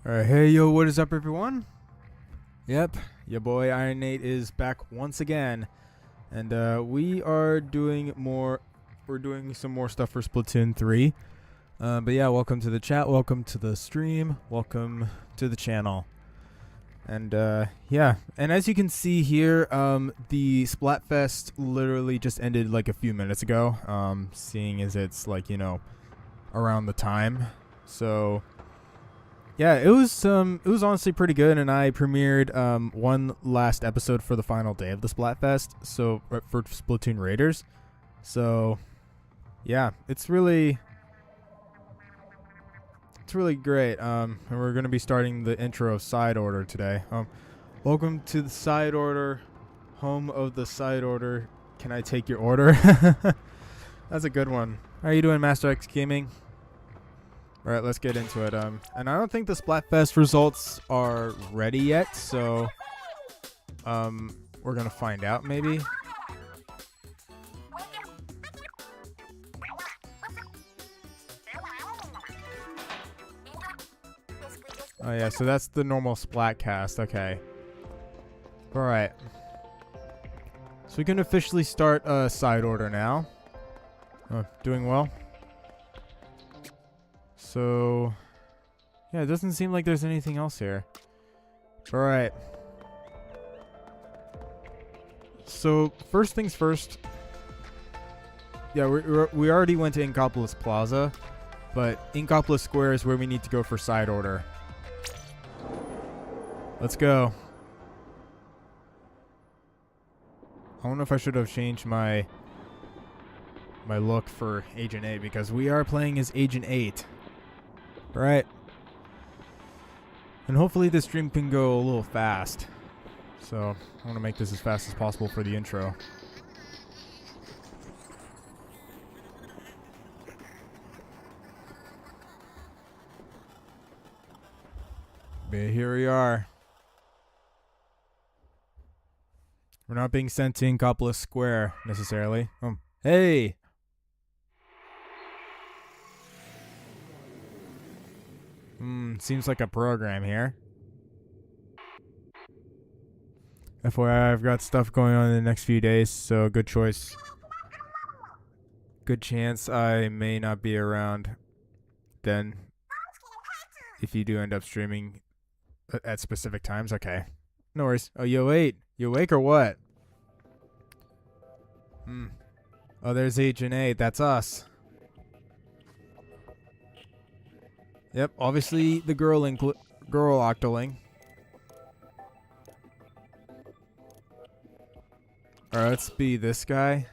Alright, hey yo, what is up everyone? Yep, your boy Iron Nate is back once again. And we're doing some more stuff for Splatoon 3. But yeah, welcome to the chat, welcome to the stream, welcome to the channel. And yeah, and as you can see here, the Splatfest literally just ended like a few minutes ago, seeing as it's like, you know, around the time. So yeah, it was honestly pretty good, and I premiered one last episode for the final day of the Splatfest, so for Splatoon Raiders. So yeah, it's really great. And we're gonna be starting the intro of Side Order today. Welcome to the Side Order, home of the Side Order. Can I take your order? That's a good one. How are you doing, Master X Gaming? All right, let's get into it. And I don't think the Splatfest results are ready yet, so we're gonna find out maybe. Oh yeah, so that's the normal Splatcast. Okay. All right. So we can officially start Side Order now. Doing well. So, yeah, it doesn't seem like there's anything else here. Alright. So, first things first. Yeah, we already went to Inkopolis Plaza, but Inkopolis Square is where we need to go for Side Order. Let's go. I don't know if I should have changed my look for Agent 8, because we are playing as Agent 8. Right. And hopefully this stream can go a little fast. So I want to make this as fast as possible for the intro. But here we are. We're not being sent to Inkopolis Square necessarily. Hey! Seems like a program here. FYI, I've got stuff going on in the next few days, so good choice. Good chance I may not be around then. If you do end up streaming at specific times, okay. No worries. Oh, yo, wait. You awake or what? Oh, there's Agent 8. That's us. Yep, obviously the girl Octoling. Alright, let's be this guy.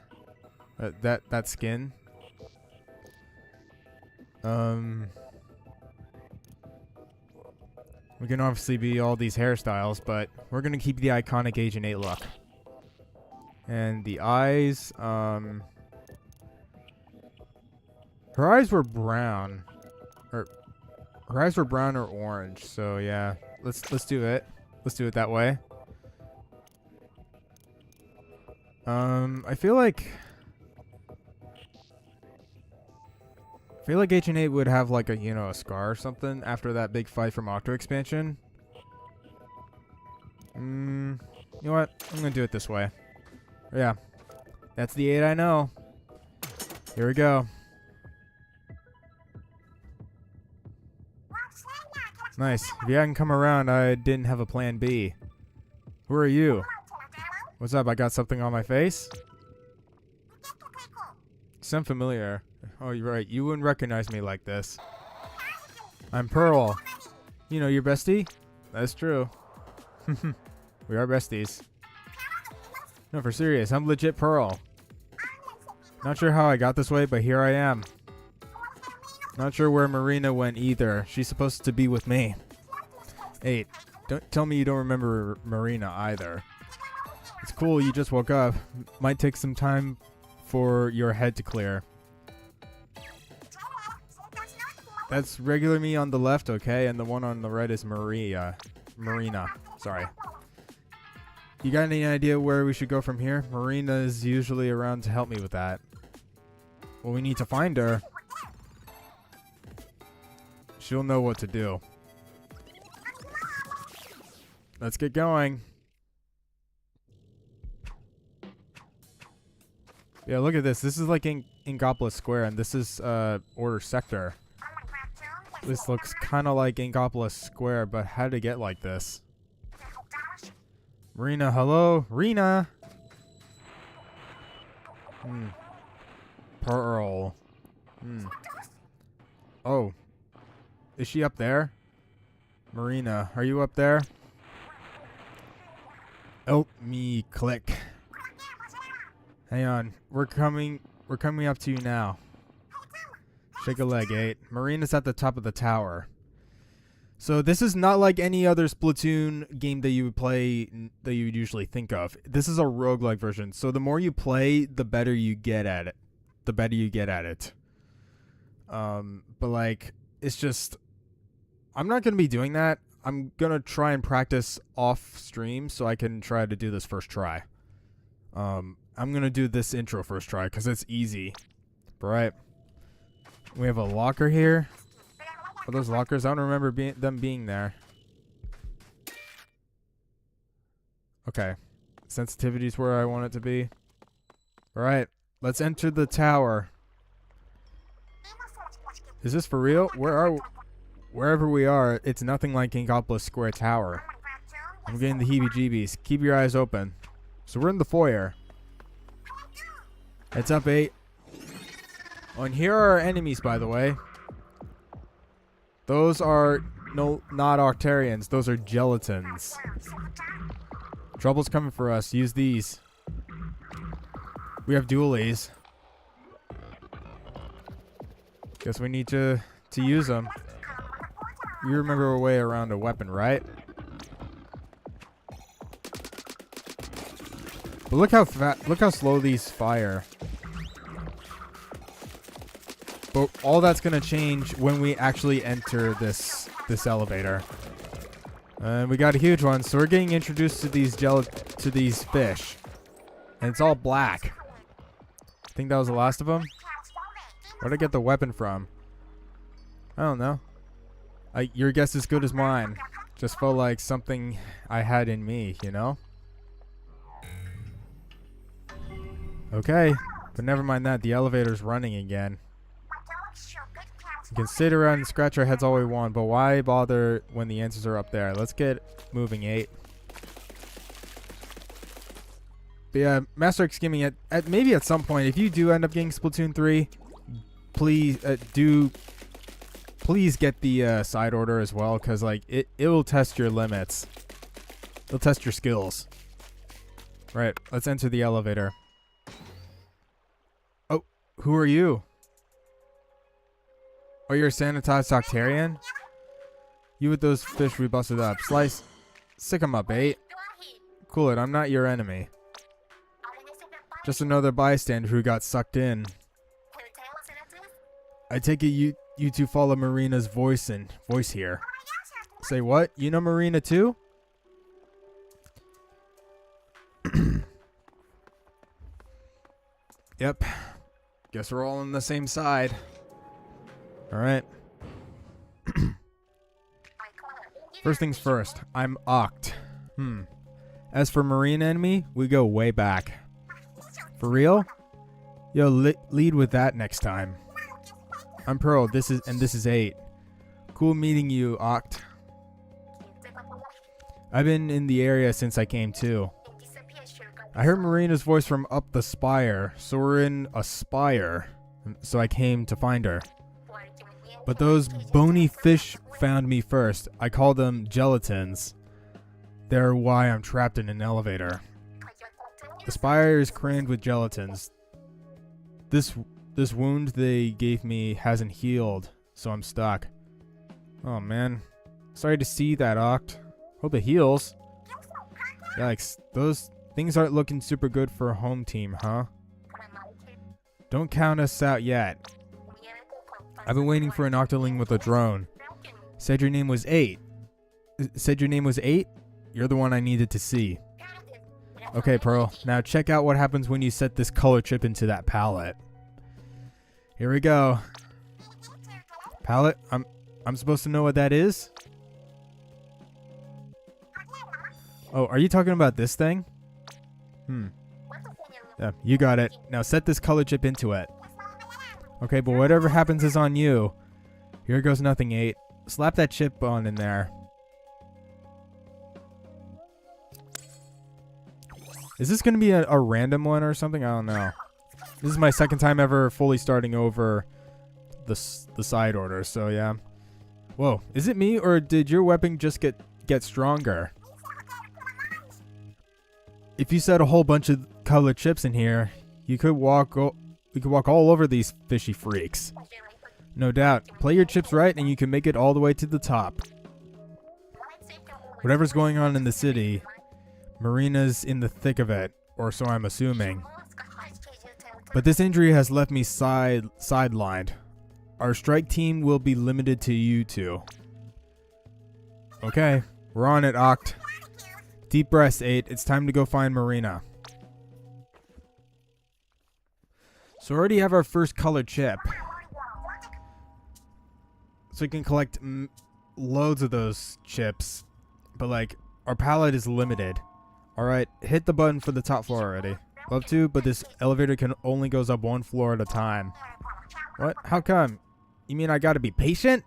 That skin. We can obviously be all these hairstyles, but we're gonna keep the iconic Agent 8 look. And the eyes, her eyes were brown. Her eyes were brown or orange, so yeah. Let's do it. Let's do it that way. I feel like Agent 8 would have like a scar or something after that big fight from Octo expansion. You know what? I'm gonna do it this way. Yeah. That's the 8 I know. Here we go. Nice. If you hadn't come around, I didn't have a plan B. Who are you? What's up? I got something on my face? Sound familiar. Oh, you're right. You wouldn't recognize me like this. I'm Pearl. You know your bestie? That's true. We are besties. No, for serious. I'm legit Pearl. Not sure how I got this way, but here I am. Not sure where Marina went either. She's supposed to be with me. 8. Don't tell me you don't remember Marina either. It's cool you just woke up. Might take some time for your head to clear. That's regular me on the left, okay? And the one on the right is Marina. Sorry. You got any idea where we should go from here? Marina is usually around to help me with that. Well, we need to find her. She'll know what to do. let's get going. Yeah, look at this. This is like in Ingopolis Square, and this is Order Sector. This looks kind of like Ingopolis Square, but how to get like this? Marina, hello? Rena! Pearl. Oh. Is she up there? Marina, are you up there? Help me click. Hang on. We're coming up to you now. Shake a leg, 8. Marina's at the top of the tower. So this is not like any other Splatoon game that you would play, that you would usually think of. This is a roguelike version. So the more you play, the better you get at it. But like, it's just, I'm not going to be doing that. I'm going to try and practice off stream so I can try to do this first try. I'm going to do this intro first try because it's easy. Right. We have a locker here. Are those lockers? I don't remember them being there. Okay. Sensitivity's where I want it to be. Alright. Let's enter the tower. Is this for real? Wherever we are, it's nothing like Ingopolis Square Tower. I'm getting the heebie-jeebies. Keep your eyes open. So we're in the foyer. It's up, 8. Oh, and here are our enemies, by the way. Those are not Octarians. Those are Gelatins. Trouble's coming for us. Use these. We have dualies. Guess we need to use them. You remember a way around a weapon, right? But look how slow these fire. But all that's gonna change when we actually enter this elevator. And we got a huge one, so we're getting introduced to these fish. And it's all black. I think that was the last of them. Where'd I get the weapon from? I don't know. Your guess is good as mine. Just felt like something I had in me, you know? Okay, but never mind that. The elevator's running again. We can sit around and scratch our heads all we want, but why bother when the answers are up there? Let's get moving, 8. But yeah, Master X Gaming, at maybe at some point, if you do end up getting Splatoon 3, please get the side order as well, because like it will test your limits. It'll test your skills. Right, let's enter the elevator. Oh, who are you? Oh, you're a sanitized Octarian? You with those fish we busted up. Slice. Sick 'em up, 8. Cool it, I'm not your enemy. Just another bystander who got sucked in. I take it you two follow Marina's voice here. Say what? You know Marina too? Yep. Guess we're all on the same side. Alright. First things first, I'm Oct. As for Marina and me, we go way back. For real? Yo, lead with that next time. I'm Pearl, this is 8. Cool meeting you, Oct. I've been in the area since I came too. I heard Marina's voice from up the spire, so we're in a spire. So I came to find her. But those bony fish found me first. I call them gelatins. They're why I'm trapped in an elevator. The spire is crammed with gelatins. This wound they gave me hasn't healed, so I'm stuck. Oh man. Sorry to see that, Oct. Hope it heals. Yikes, those things aren't looking super good for a home team, huh? Don't count us out yet. I've been waiting for an Octoling with a drone. Said your name was 8. Said your name was 8? You're the one I needed to see. Okay, Pearl. Now check out what happens when you set this color chip into that palette. Here we go. Palette? I'm supposed to know what that is? Oh, are you talking about this thing? Yeah, you got it. Now set this color chip into it. Okay, but whatever happens is on you. Here goes nothing, 8. Slap that chip on in there. Is this going to be a random one or something? I don't know. This is my second time ever fully starting over the side order, so yeah. Whoa, is it me or did your weapon just get stronger? If you set a whole bunch of colored chips in here, we could walk all over these fishy freaks. No doubt. Play your chips right and you can make it all the way to the top. Whatever's going on in the city, Marina's in the thick of it, or so I'm assuming. But this injury has left me sidelined. Our strike team will be limited to you two. Okay, we're on it, Oct. Deep breaths, 8. It's time to go find Marina. So we already have our first colored chip. So we can collect loads of those chips. But like, our palette is limited. Alright, hit the button for the top floor already. Love to, but this elevator can only goes up 1 floor at a time. What? How come? You mean I gotta be patient?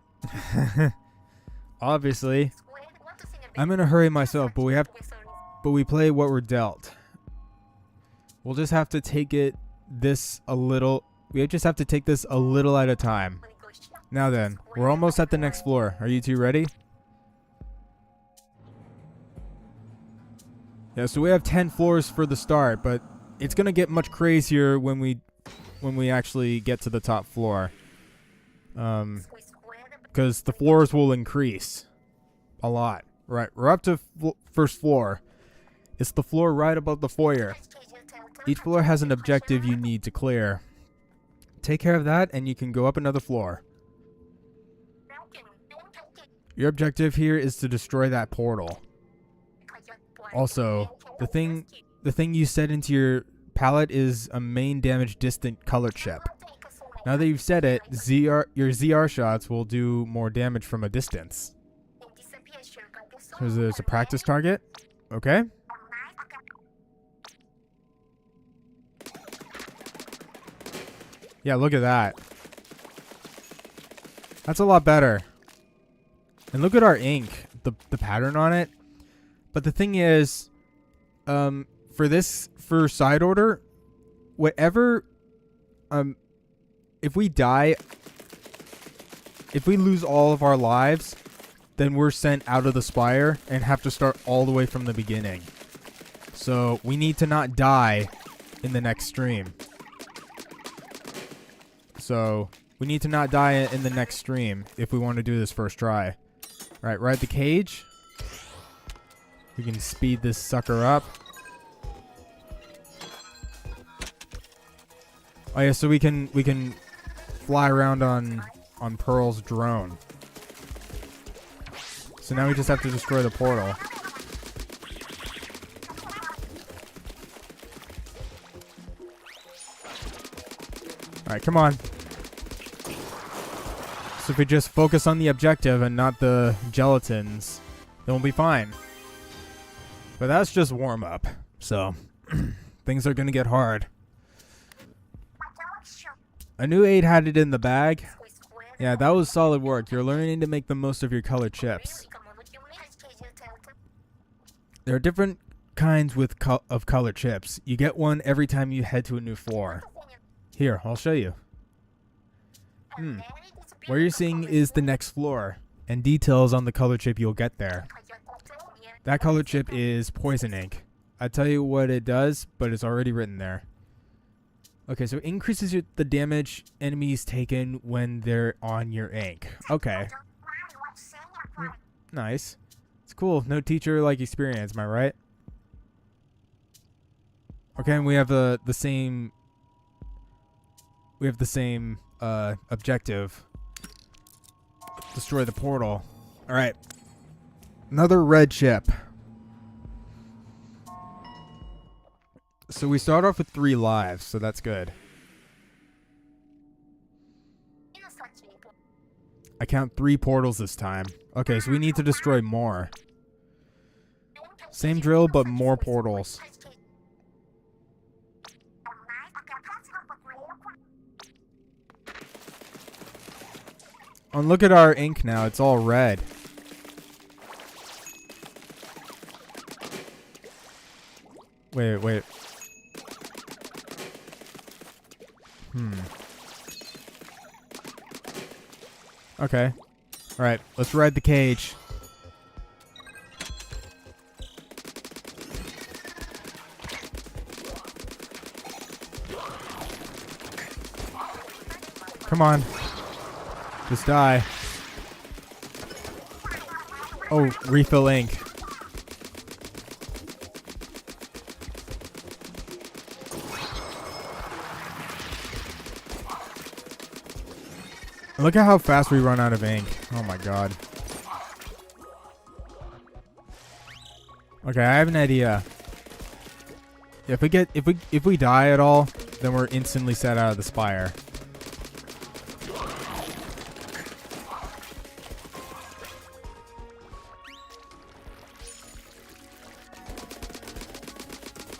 Obviously. I'm in a hurry myself, but we play what we're dealt. We'll just have to take this a little at a time. Now then, we're almost at the next floor. Are you two ready? Yeah, so we have 10 floors for the start, but it's gonna get much crazier when we actually get to the top floor. Because the floors will increase a lot. Right, we're up to first floor. It's the floor right above the foyer. Each floor has an objective you need to clear. Take care of that and you can go up another floor. Your objective here is to destroy that portal. Also, the thing you set into your palette is a main damage distant color chip. Now that you've set it, your ZR shots will do more damage from a distance. So there's a practice target. Okay. Yeah, look at that. That's a lot better. And look at our ink, the pattern on it. But the thing is, for side order, whatever, if we die, if we lose all of our lives, then we're sent out of the spire and have to start all the way from the beginning. So we need to not die in the next stream. So we need to not die in the next stream if we want to do this first try. All right, ride the cage. We can speed this sucker up. Oh yeah, so we can fly around on Pearl's drone. So now we just have to destroy the portal. Alright, come on. So if we just focus on the objective and not the gelatins, then we'll be fine. But that's just warm-up. So, things are going to get hard. I knew 8 had it in the bag. Yeah, that was solid work. You're learning to make the most of your colored chips. There are different kinds of colored chips. You get one every time you head to a new floor. Here, I'll show you. What you're seeing is the next floor, and details on the color chip you'll get there. That color chip is poison ink. I tell you what it does, but it's already written there. Okay, so it increases the damage enemies taken when they're on your ink. Okay. Nice. It's cool. No teacher-like experience, am I right? Okay, and we have the same objective. Destroy the portal. All right. Another red chip. So we start off with 3 lives, so that's good. I count 3 portals this time. Okay, so we need to destroy more. Same drill, but more portals. And look at our ink now. It's all red. Wait. Okay. Alright, let's ride the cage. Come on. Just die. Oh, refill ink. Look at how fast we run out of ink. Oh my god. Okay, I have an idea. If we die at all, then we're instantly set out of the spire.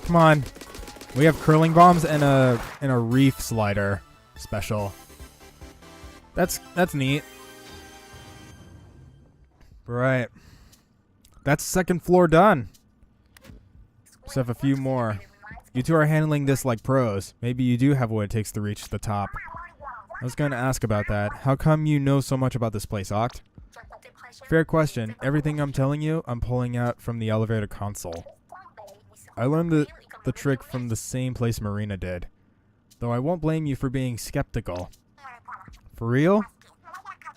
Come on. We have curling bombs and a reef slider special. That's neat. Right. That's second floor done. Just have a few more. You two are handling this like pros. Maybe you do have what it takes to reach the top. I was going to ask about that. How come you know so much about this place, Oct? Fair question. Everything I'm telling you, I'm pulling out from the elevator console. I learned the trick from the same place Marina did. Though I won't blame you for being skeptical. For real?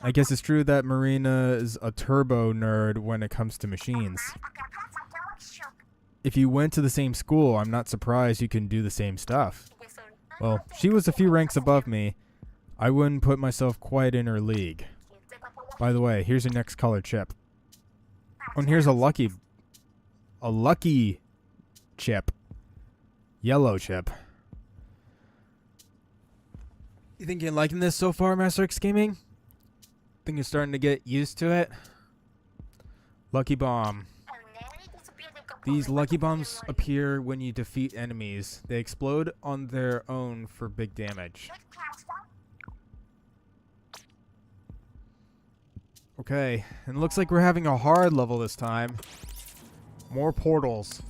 I guess it's true that Marina is a turbo nerd when it comes to machines. If you went to the same school, I'm not surprised you can do the same stuff. Well, she was a few ranks above me. I wouldn't put myself quite in her league. By the way, here's your next colored chip. Oh, and here's a lucky chip. Yellow chip. You think you're liking this so far, Master X Gaming? Think you're starting to get used to it? Lucky bomb. These lucky bombs appear when you defeat enemies. They explode on their own for big damage. Okay, and it looks like we're having a hard level this time. More portals.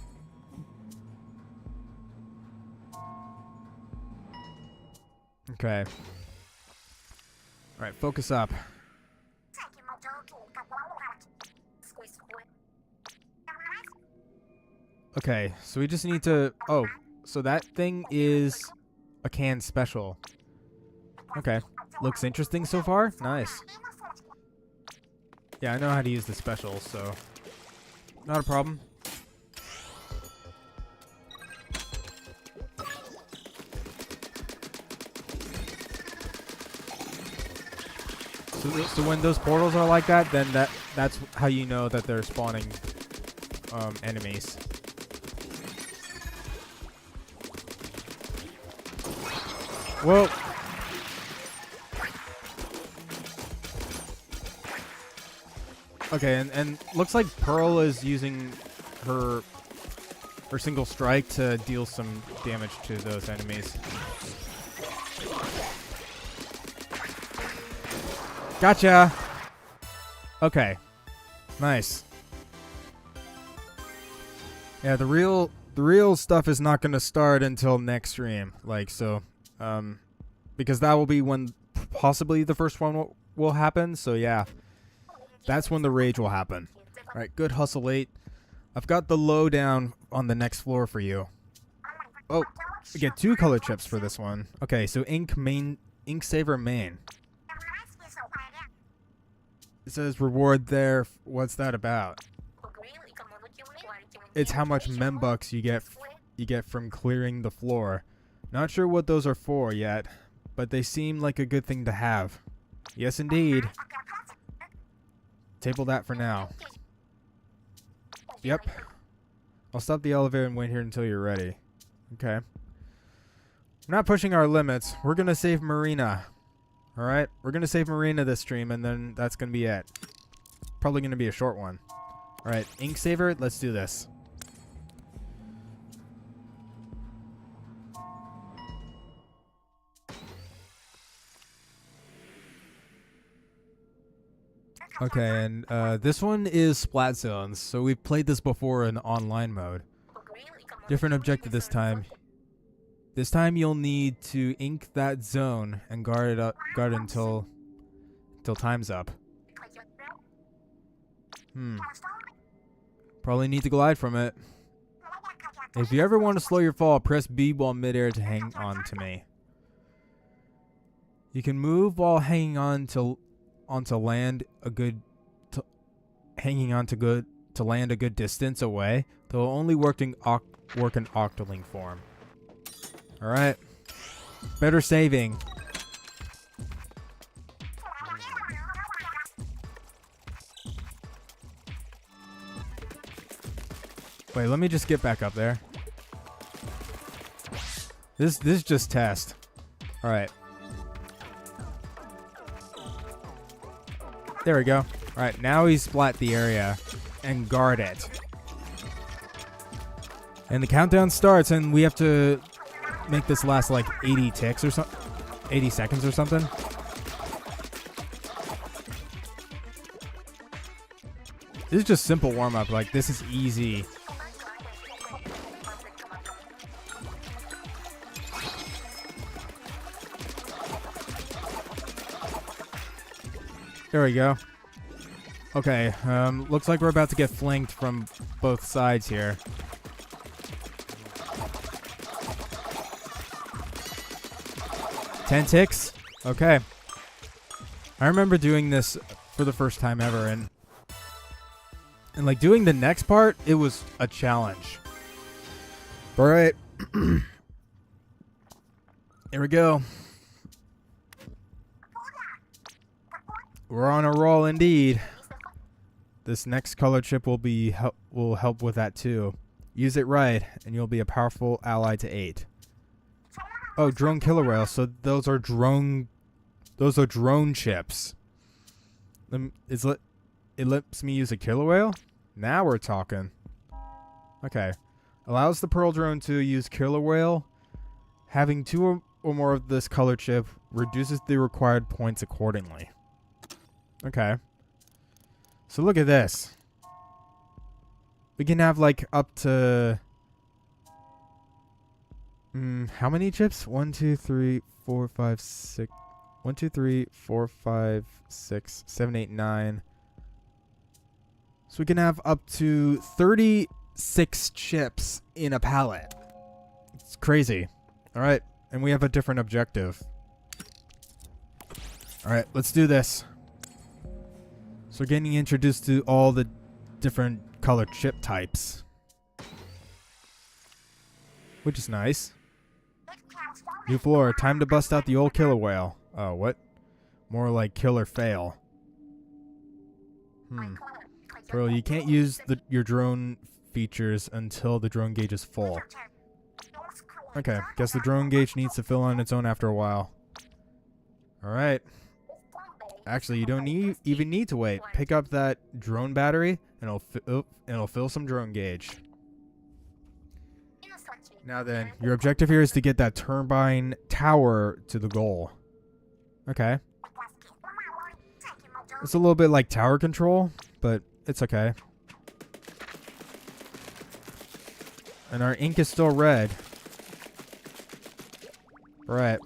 Okay. Alright, focus up. Okay, so we just need to... Oh, so that thing is a can special. Okay. Looks interesting so far. Nice. Yeah, I know how to use the special, so... Not a problem. So when those portals are like that, then that's how you know that they're spawning enemies. Whoa. Okay, and looks like Pearl is using her single strike to deal some damage to those enemies. Gotcha. Okay. Nice. Yeah, the real stuff is not going to start until next stream. Like, so, because that will be when possibly the first one will happen. So yeah, that's when the rage will happen. All right, good hustle 8. I've got the lowdown on the next floor for you. Oh, I get 2 color chips for this one. Okay, so ink saver main. It says reward there. What's that about? It's how much membucks you get from clearing the floor. Not sure what those are for yet, but they seem like a good thing to have. Yes, indeed. Table that for now. Yep. I'll stop the elevator and wait here until you're ready. Okay. We're not pushing our limits. We're gonna save Marina. Alright, we're going to save Marina this stream, and then that's going to be it. Probably going to be a short one. Alright, ink saver, let's do this. Okay, and this one is Splat Zones. So we've played this before in online mode. Different objective this time. This time you'll need to ink that zone and guard it until time's up. Probably need to glide from it. If you ever want to slow your fall, press B while midair to hang on to me. You can move while hanging on to land a good land a good distance away. They'll only work in octoling form. All right. Better saving. Wait, let me just get back up there. This is just test. All right. There we go. All right, now we splat the area and guard it. And the countdown starts, and we have to make this last like 80 ticks or something, 80 seconds or something. This is just simple warm up. Like, this is easy. There we go. Okay, looks like we're about to get flanked from both sides here. Ten ticks? Okay. I remember doing this for the first time ever, and like doing the next part, it was a challenge. Alright. Here we go. We're on a roll indeed. This next color chip will help with that too. Use it right, and you'll be a powerful ally to 8. Oh, drone killer whale. So those are drone chips. It lets me use a killer whale? Now we're talking. Okay. Allows the pearl drone to use killer whale. Having 2 or more of this color chip reduces the required points accordingly. Okay. So look at this. We can have like up to how many chips? 1, 2, 3, 4, 5, 6. 1, 2, 3, 4, 5, 6, 7, 8, 9. So we can have up to 36 chips in a pallet. It's crazy. All right. And we have a different objective. All right. Let's do this. So we're getting introduced to all the different color chip types, which is nice. New floor. Time to bust out the old killer whale. Oh, what? More like killer fail. Pearl, you can't use your drone features until the drone gauge is full. Okay, guess the drone gauge needs to fill on its own after a while. Alright. Actually, you don't even need to wait. Pick up that drone battery, and it'll fill some drone gauge. Now then, your objective here is to get that turbine tower to the goal. Okay. It's a little bit like tower control, but it's okay. And our ink is still red. Alright.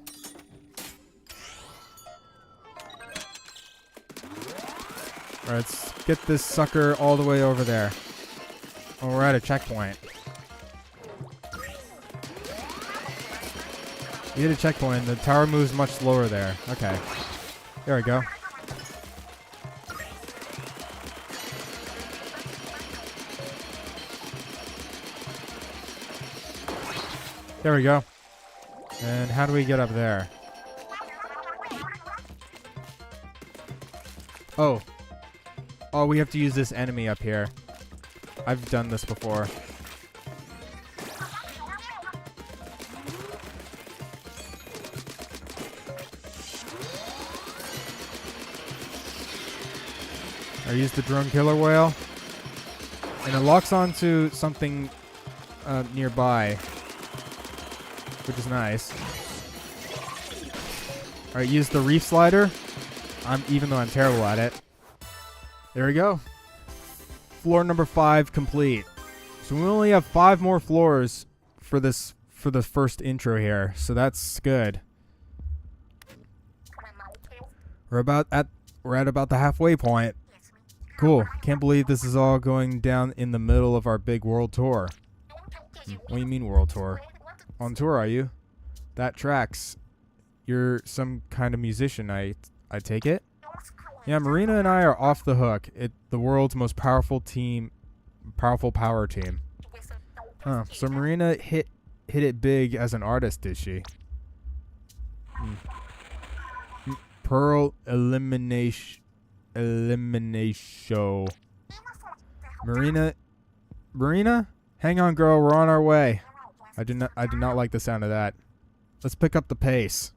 Alright, let's get this sucker all the way over there. Oh, we're at a checkpoint. You hit a checkpoint. The tower moves much slower there. Okay. There we go. There we go. And how do we get up there? Oh. Oh, we have to use this enemy up here. I've done this before. I use the drone killer whale. And it locks onto something nearby, which is nice. Alright, use the reef slider. Even though I'm terrible at it. There we go. Floor number 5 complete. So we only have 5 more floors for the first intro here. So that's good. We're at about the halfway point. Cool. Can't believe this is all going down in the middle of our big world tour. What do you mean world tour? On tour, are you? That tracks. You're some kind of musician, I take it? Yeah, Marina and I are off the hook. The world's most powerful power team. Huh. So Marina hit it big as an artist, did she? Pearl elimination. Marina, hang on, girl. We're on our way. I did not like the sound of that. Let's pick up the pace.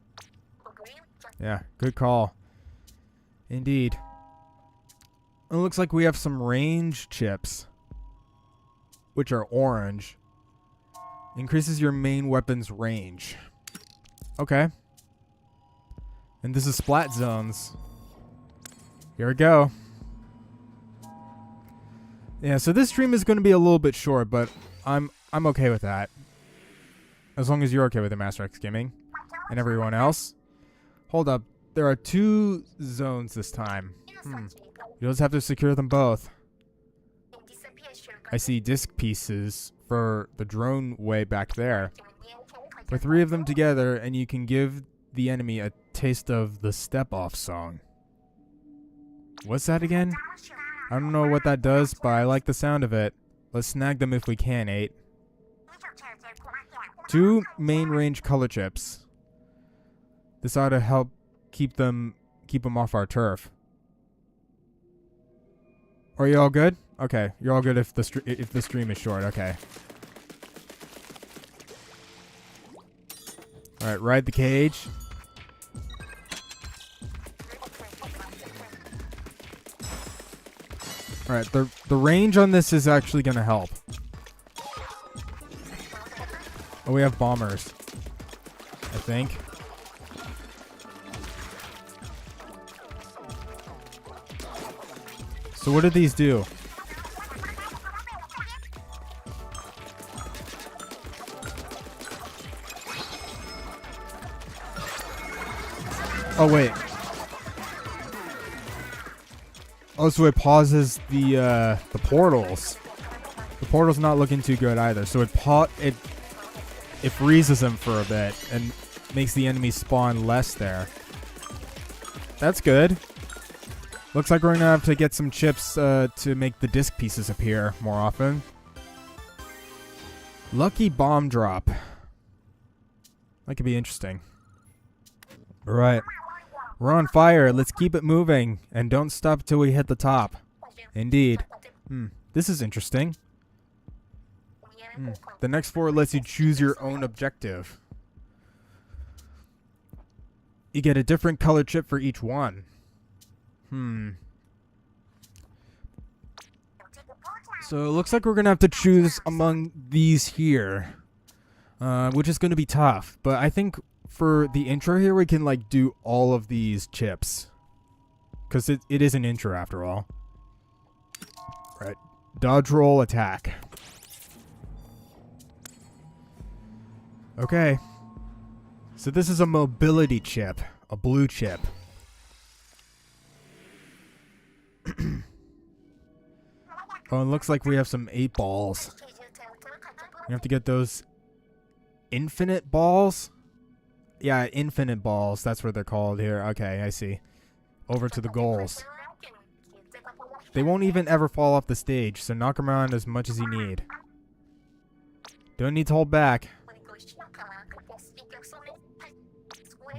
Yeah, good call. Indeed. It looks like we have some range chips, which are orange. Increases your main weapon's range. Okay. And this is splat zones. Here we go. Yeah, so this stream is going to be a little bit short, but I'm okay with that. As long as you're okay with it, Master X Gaming. And everyone else. Hold up. There are 2 zones this time. You'll just have to secure them both. I see disc pieces for the drone way back there. Put 3 of them together and you can give the enemy a taste of the step-off song. What's that again? I don't know what that does, but I like the sound of it. Let's snag them if we can, 8. 2 main range color chips. This ought to help keep them off our turf. Are you all good? Okay, you're all good if the stream is short. Okay. All right, ride the cage. All right, the range on this is actually going to help. Oh, we have bombers, I think. So what do these do? Oh, wait. Oh, so it pauses the portals. The portal's not looking too good either. So it freezes them for a bit and makes the enemy spawn less there. That's good. Looks like we're gonna have to get some chips to make the disc pieces appear more often. Lucky bomb drop. That could be interesting. All right. We're on fire. Let's keep it moving. And don't stop till we hit the top. Indeed. This is interesting. The next floor lets you choose your own objective. You get a different color chip for each one. So it looks like we're going to have to choose among these here. Which is going to be tough. But I think for the intro here, we can like do all of these chips. Because it is an intro after all. Right. Dodge, roll, attack. Okay. So this is a mobility chip. A blue chip. Oh, it looks like we have some 8 balls. We have to get those infinite balls? Yeah, infinite balls. That's what they're called here. Okay, I see. Over to the goals. They won't even ever fall off the stage, so knock them around as much as you need. Don't need to hold back.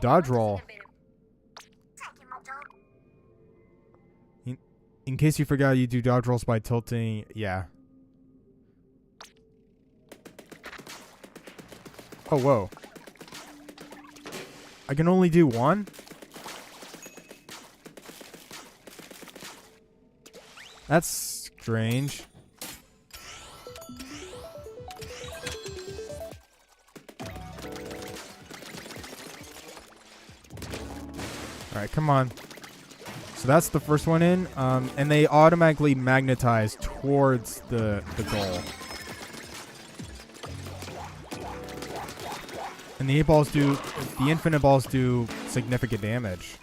Dodge roll. In case you forgot, you do dodge rolls by tilting. Yeah. Oh, whoa. I can only do one? That's strange. Alright, come on. So that's the first one in. And they automatically magnetize towards the goal. And the infinite balls do significant damage.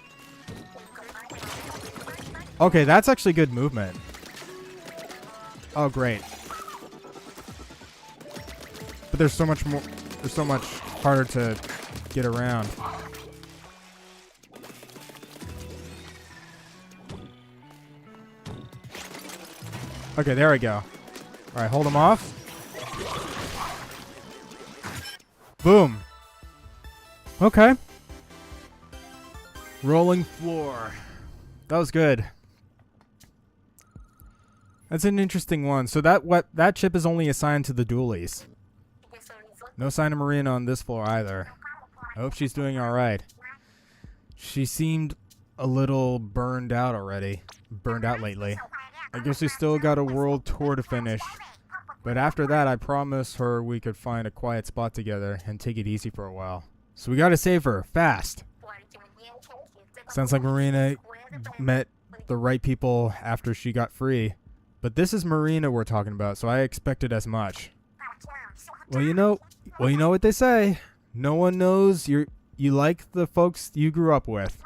Okay, that's actually good movement. Oh, great. But there's so much harder to get around. Okay, there we go. All right, hold them off. Boom. Okay. Rolling floor. That was good. That's an interesting one. So that chip is only assigned to the dualies. No sign of Marina on this floor either. I hope she's doing all right. She seemed a little burned out already. Burned out lately. I guess we still got a world tour to finish. But after that, I promised her we could find a quiet spot together and take it easy for a while. So we gotta save her, fast. Sounds like Marina met the right people after she got free. But this is Marina we're talking about, so I expected as much. Well, you know what they say. No one knows you like the folks you grew up with.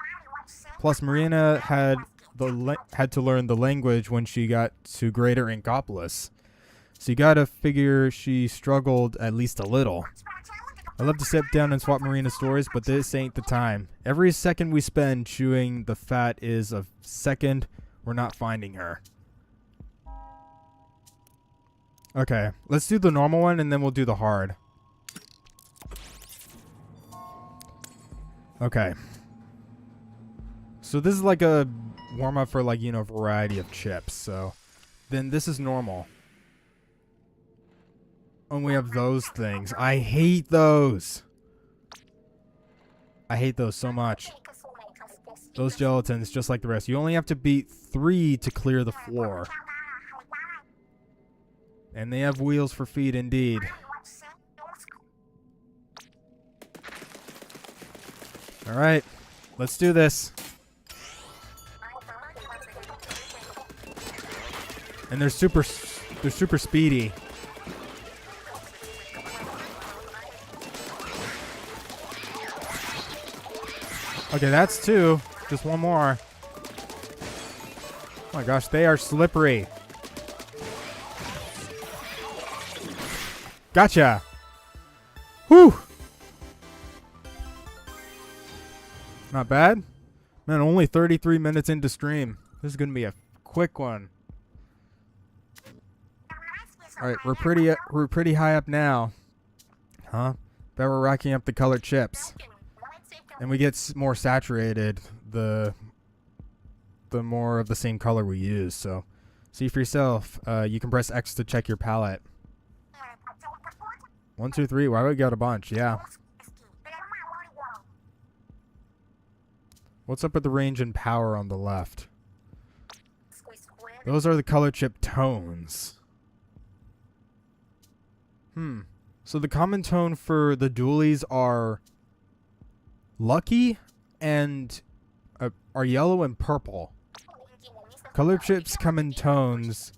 Plus, Marina had to learn the language when she got to Greater Inkopolis. So you gotta figure she struggled at least a little. I love to sit down and swap Marina stories, but this ain't the time. Every second we spend chewing the fat is a second we're not finding her. Okay, let's do the normal one and then we'll do the hard. Okay. So this is like a warm-up for like, a variety of chips. So then this is normal. And we have those things. I hate those. I hate those so much. Those gelatins, just like the rest. You only have to beat 3 to clear the floor. And they have wheels for feet indeed. Alright, let's do this. And they're super speedy. Okay, that's 2. Just one more. Oh my gosh, they are slippery. Gotcha. Whew. Not bad. Man, only 33 minutes into stream. This is going to be a quick one. All right, we're pretty high up now. Huh? Bet we're racking up the colored chips. And we get more saturated the more of the same color we use. So see for yourself. You can press X to check your palette. 1, 2, 3. Why we got a bunch? Yeah. What's up with the range and power on the left? Those are the color chip tones. So the common tone for the dualies are lucky and are yellow and purple. Color chips come in tones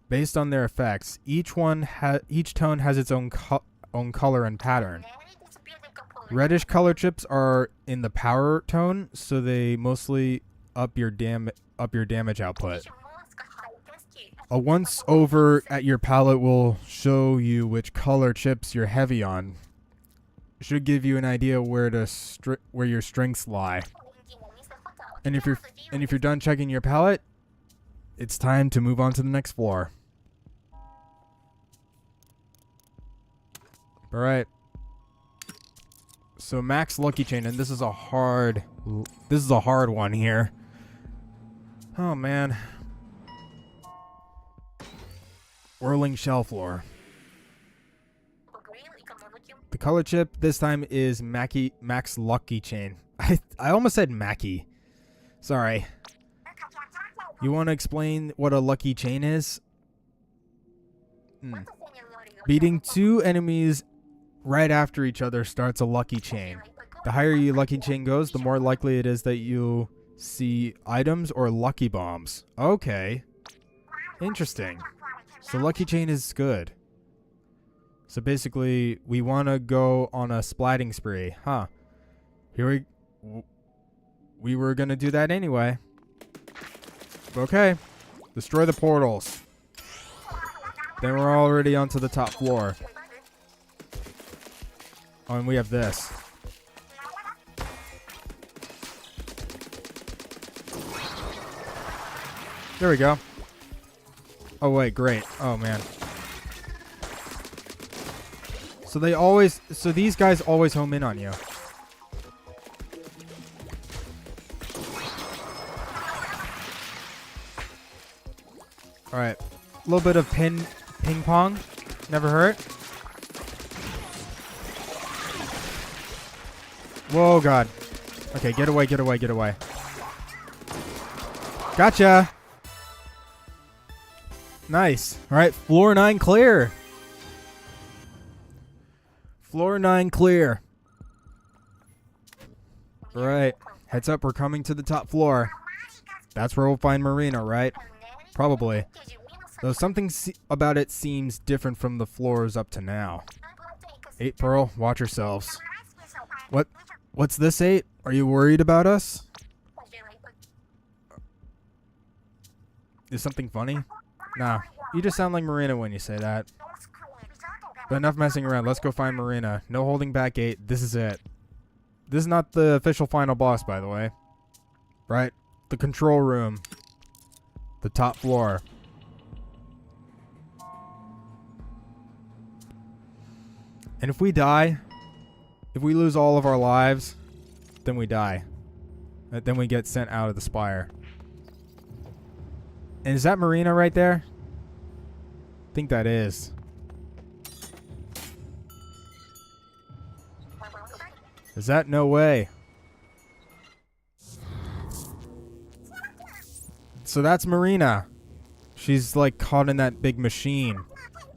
based on their effects. Each tone has its own color and pattern. Reddish color chips are in the power tone, so they mostly up your damage output. A once over at your palette will show you which color chips you're heavy on. It should give you an idea where your strengths lie. And if you're done checking your palette, it's time to move on to the next floor. All right. So max lucky chain, and this is a hard one here. Oh man. Whirling shell floor. The color chip this time is max lucky chain. I almost said Mackie. Sorry. You want to explain what a lucky chain is? Beating 2 enemies right after each other starts a lucky chain. The higher your lucky chain goes, the more likely it is that you See items or lucky bombs. Okay. Interesting. So lucky chain is good. So basically, we want to go on a splatting spree. Huh. We were going to do that anyway. Okay. Destroy the portals. Then we're already onto the top floor. Oh, and we have this. There we go. Oh, wait, great. Oh, man. So these guys always home in on you. Alright. A little bit of ping pong. Never hurt. Whoa, God. Okay, get away, get away, get away. Gotcha. Nice. Alright, floor 9 clear. Floor 9 clear. Alright. Heads up, we're coming to the top floor. That's where we'll find Marina, right? Probably. Though something about it seems different from the floors up to now. 8 Pearl, watch yourselves. What's this, 8? Are you worried about us? Is something funny? Nah, you just sound like Marina when you say that. But enough messing around. Let's go find Marina. No holding back, 8. This is it. This is not the official final boss, by the way. Right? The control room. The top floor. And if we die, if we lose all of our lives, then we die. Then we get sent out of the spire. And is that Marina right there? I think that is. Is that? No way. So that's Marina. She's like caught in that big machine.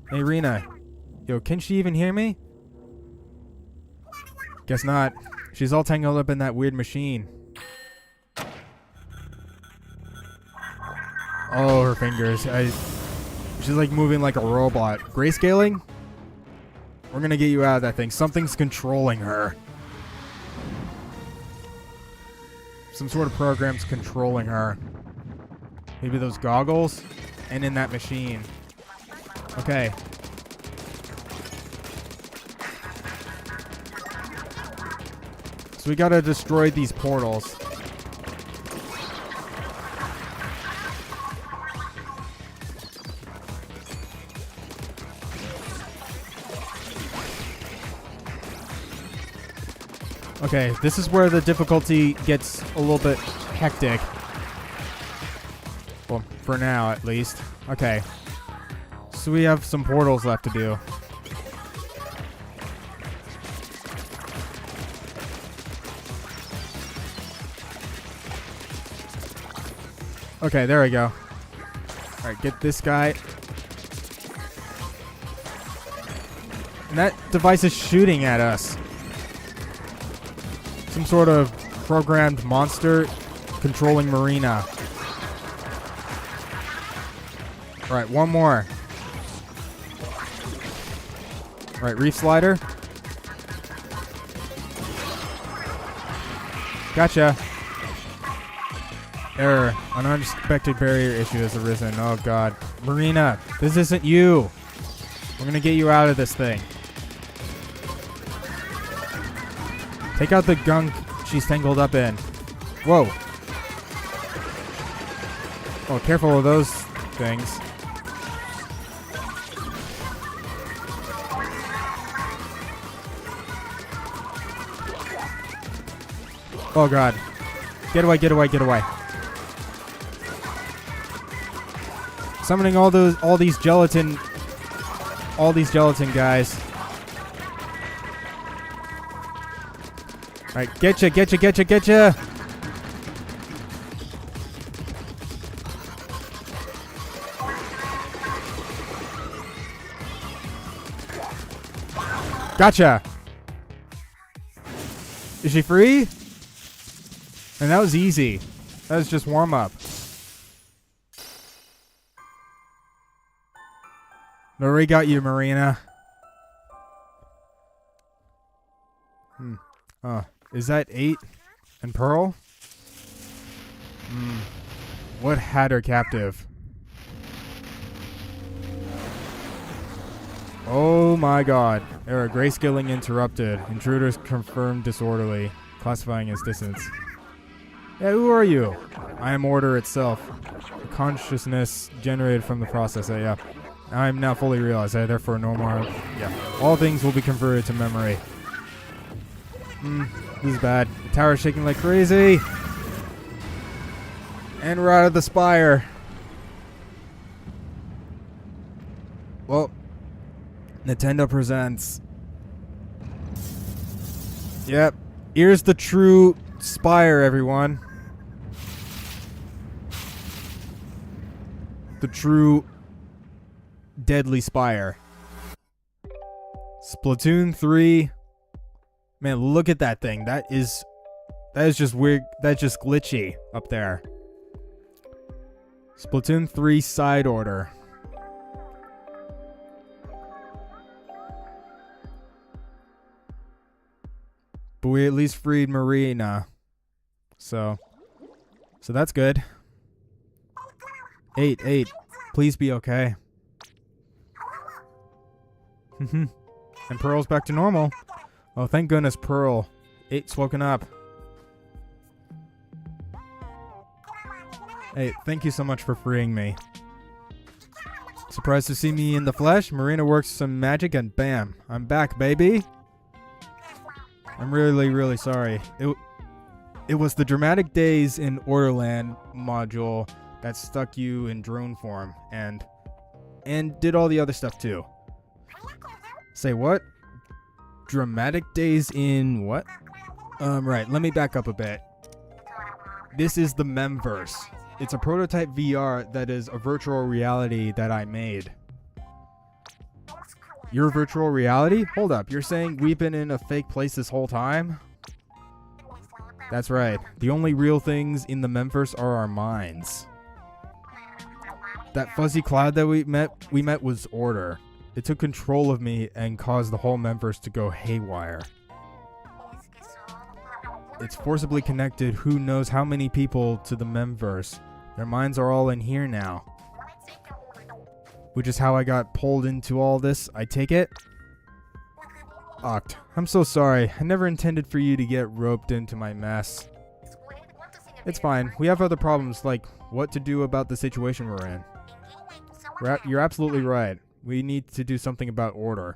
Hey, Rena. Yo, can she even hear me? Guess not. She's all tangled up in that weird machine. Oh, her fingers. She's like moving like a robot. Grayscaling? We're gonna get you out of that thing. Something's controlling her. Some sort of program's controlling her. Maybe those goggles? And in that machine. Okay. So we gotta destroy these portals. Okay, this is where the difficulty gets a little bit hectic. Well, for now at least. Okay. So we have some portals left to do. Okay, there we go. Alright, get this guy. And that device is shooting at us. Some sort of programmed monster controlling Marina. Alright, one more. Alright, reef slider. Gotcha. Error. An unexpected barrier issue has arisen. Oh god. Marina, this isn't you. We're gonna get you out of this thing. Take out the gunk she's tangled up in. Whoa. Oh, careful of those things. Oh god. Get away, get away, get away. Summoning all these gelatin guys. Alright, getcha, getcha, getcha, getcha! Gotcha! Is she free? And that was easy. That's just warm up. Already got you, Marina. Is that 8 and Pearl? What had her captive? Oh my god. Error. Grayscaling interrupted. Intruders confirmed disorderly. Classifying as distance. Yeah, who are you? I am order itself. The consciousness generated from the process. Yeah. I am now fully realized. Therefore, no more. Yeah. All things will be converted to memory. This is bad. The tower is shaking like crazy. And we're out of the spire. Well, Nintendo presents. Yep. Here's the true spire, everyone. The true deadly spire. Splatoon 3. Man, look at that thing. That is just weird. That's just glitchy up there. Splatoon 3 side order. But we at least freed Marina. So that's good. 8. Please be okay. And Pearl's back to normal. Oh, thank goodness, Pearl. 8's woken up. Hey, thank you so much for freeing me. Surprised to see me in the flesh? Marina works some magic and bam, I'm back, baby. I'm really, really sorry. It was the dramatic days in Orderland module that stuck you in drone form and did all the other stuff too. Say what? Dramatic days in what? Right, let me back up a bit. This is the Memverse. It's a prototype VR that is a virtual reality that I made. Your virtual reality? Hold up, you're saying we've been in a fake place this whole time? That's right. The only real things in the Memverse are our minds. That fuzzy cloud that we met was Order. It took control of me and caused the whole Memverse to go haywire. It's forcibly connected who knows how many people to the Memverse. Their minds are all in here now. Which is how I got pulled into all this, I take it? Oct, I'm so sorry. I never intended for you to get roped into my mess. It's fine. We have other problems, like what to do about the situation we're in. You're absolutely right. We need to do something about Order.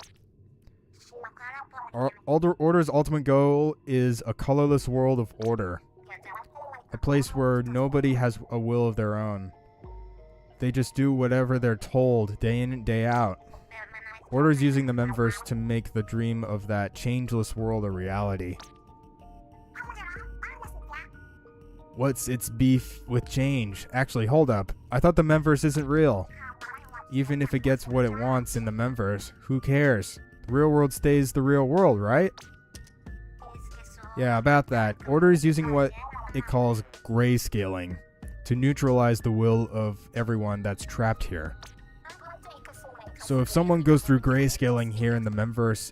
Order's ultimate goal is a colorless world of order. A place where nobody has a will of their own. They just do whatever they're told, day in and day out. Order's using the Memverse to make the dream of that changeless world a reality. What's its beef with change? Actually, hold up. I thought the Memverse isn't real. Even if it gets what it wants in the Memverse, who cares? The real world stays the real world, right? Yeah, about that. Order is using what it calls grayscaling to neutralize the will of everyone that's trapped here. So if someone goes through grayscaling here in the Memverse,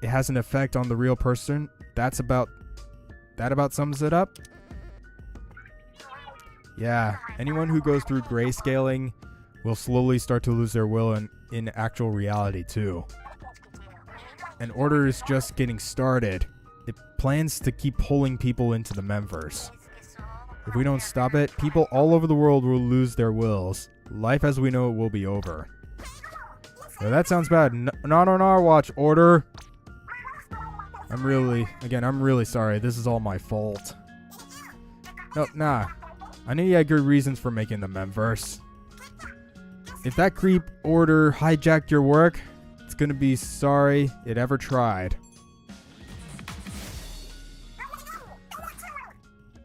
it has an effect on the real person. That about sums it up? Yeah, anyone who goes through grayscaling will slowly start to lose their will in actual reality too. And Order is just getting started. It plans to keep pulling people into the Memverse. If we don't stop it, people all over the world will lose their wills. Life as we know it will be over. Well, that sounds bad. Not on our watch, Order. I'm really sorry. This is all my fault. No, nah. I knew you had good reasons for making the Memverse. If that creep Order hijacked your work, it's gonna be sorry it ever tried.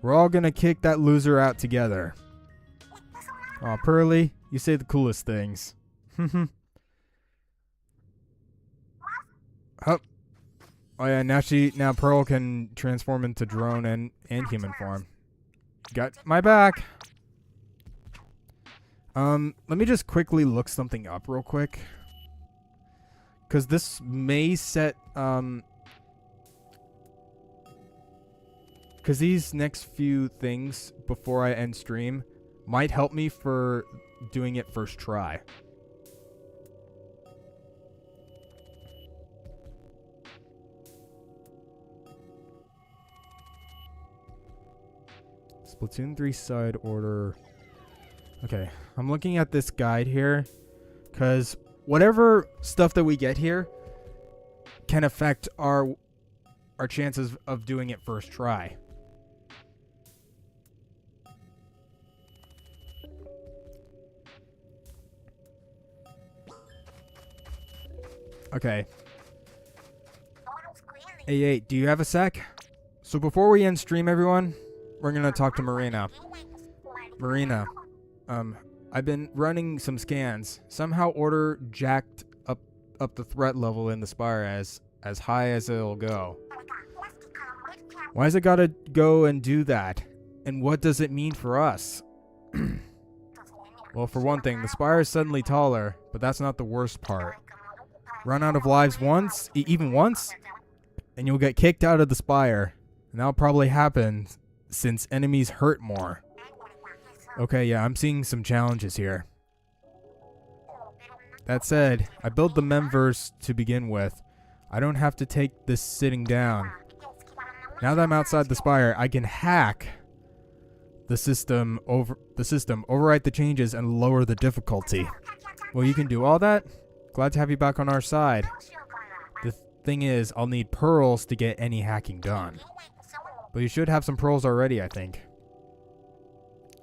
We're all gonna kick that loser out together. Aw, Pearly, you say the coolest things. Hup. Oh yeah, now Pearl can transform into drone and human form. Got my back. Let me just quickly look something up real quick. Because this may set, because these next few things before I end stream might help me for doing it first try. Splatoon 3 side order. Okay, I'm looking at this guide here, because whatever stuff that we get here can affect our chances of doing it first try. Okay. Hey, do you have a sec? So before we end stream, everyone, we're gonna talk to Marina. Marina, I've been running some scans. Somehow order jacked up the threat level in the Spire as high as it'll go. Why's it gotta go and do that? And what does it mean for us? Well, for one thing, the Spire is suddenly taller, but that's not the worst part. Run out of lives once, even once, and you'll get kicked out of the Spire. And that'll probably happen since enemies hurt more. Okay, yeah, I'm seeing some challenges here. That said, I built the memverse to begin with. I don't have to take this sitting down. Now that I'm outside the Spire, I can hack the system, overwrite the changes, and lower the difficulty. Well, you can do all that? Glad to have you back on our side. The thing is, I'll need pearls to get any hacking done. But you should have some pearls already, I think.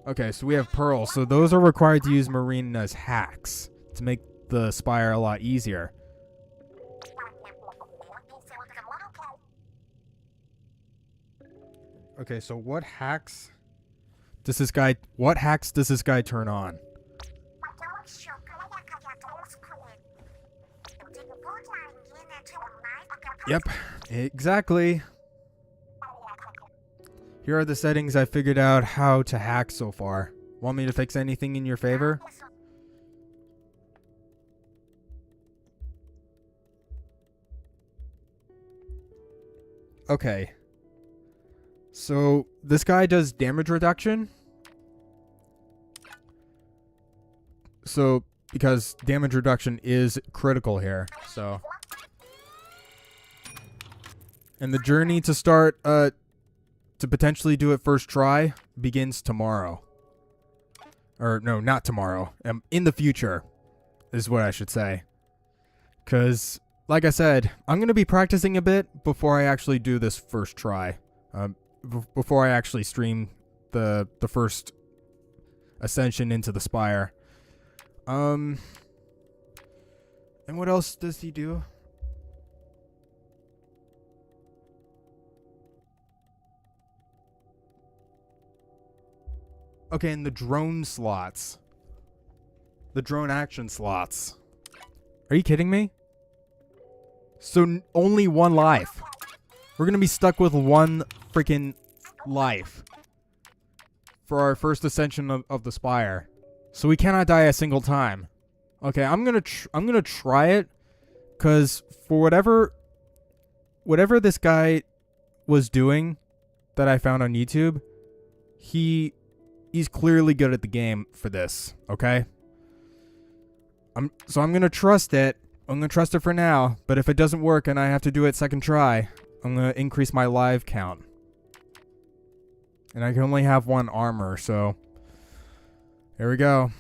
Okay, so we have pearls. So those are required to use Marina's hacks to make the Spire a lot easier. Okay, so what hacks does this guy turn on? Yep, exactly. Here are the settings I figured out how to hack so far. Want me to fix anything in your favor? Okay. So, this guy does damage reduction. So, because damage reduction is critical here, so. And the journey to start, to potentially do it first try begins tomorrow. Or, no, not tomorrow. In the future, is what I should say. Because, like I said, I'm going to be practicing a bit before I actually do this first try. Before I actually stream the first ascension into the Spire. And what else does he do? Okay, and the drone slots. The drone action slots. Are you kidding me? So only one life. We're gonna be stuck with one freaking life for our first ascension of the Spire. So we cannot die a single time. Okay, I'm gonna try it, cause for whatever this guy was doing that I found on YouTube, he's clearly good at the game for this. Okay. I'm gonna trust it. I'm gonna trust it for now. But if it doesn't work and I have to do it second try, I'm gonna increase my live count. And I can only have one armor, so there we go.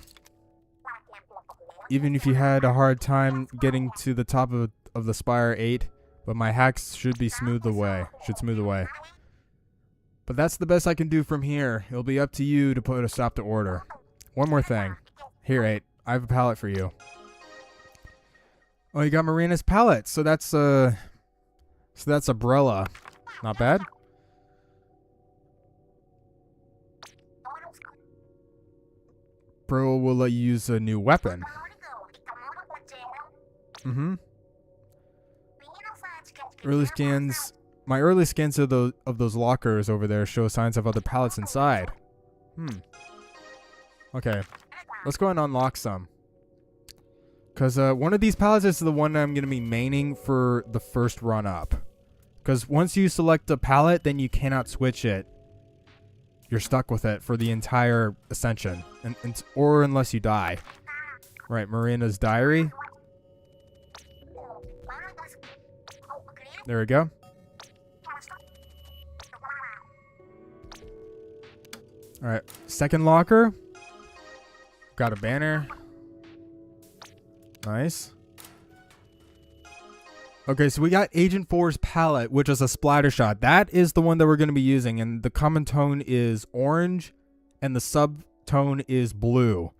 Even if you had a hard time getting to the top of the Spire 8, but my hacks should smooth the way. But that's the best I can do from here. It'll be up to you to put a stop to order. One more thing. Here, 8. I have a pallet for you. Oh, you got Marina's pallet. So that's Umbrella. Not bad. Pro will let you use a new weapon. Early scans. My early scans of those lockers over there show signs of other pallets inside. Okay. Let's go and unlock some. Because one of these pallets is the one I'm going to be maining for the first run up. Because once you select a pallet, then you cannot switch it. You're stuck with it for the entire ascension. Or unless you die. Right, Marina's diary. There we go. Alright, second locker. Got a banner. Nice. Okay, so we got Agent 4's palette, which is a splatter shot. That is the one that we're going to be using, and the common tone is orange, and the subtone is blue.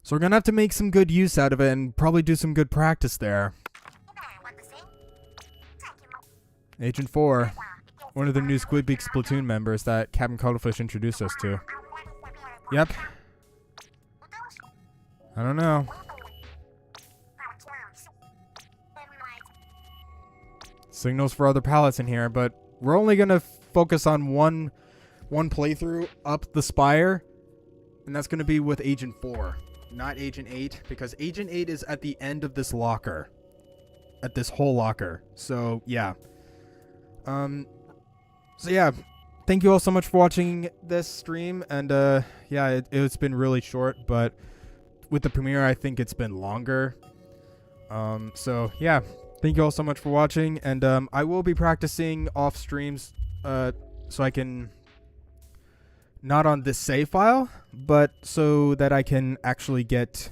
So we're going to have to make some good use out of it, and probably do some good practice there. Agent 4, one of the new Squidbeak Splatoon members that Captain Cuttlefish introduced us to. Yep. I don't know. Signals for other pallets in here, but we're only going to focus on one playthrough up the spire, and that's going to be with Agent 4, not Agent 8, because Agent 8 is at the end of this locker. At this whole locker. So, yeah. Thank you all so much for watching this stream, and yeah, it's been really short, but with the premiere I think it's been longer. So yeah, thank you all so much for watching, and I will be practicing off streams so I can, not on this save file, but so that I can actually get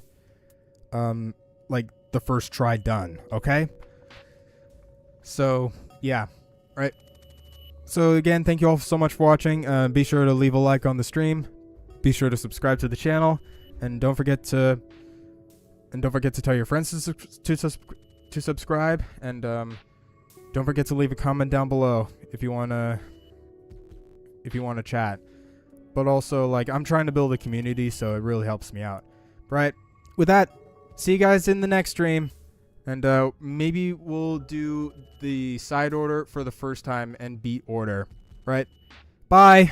like the first try done. Okay, so yeah. Right. So again, thank you all so much for watching. Be sure to leave a like on the stream. Be sure to subscribe to the channel, and don't forget to tell your friends to subscribe. And don't forget to leave a comment down below if you wanna chat. But also, like, I'm trying to build a community, so it really helps me out. Right. With that, see you guys in the next stream. And maybe we'll do the side order for the first time and beat order. Right? Bye.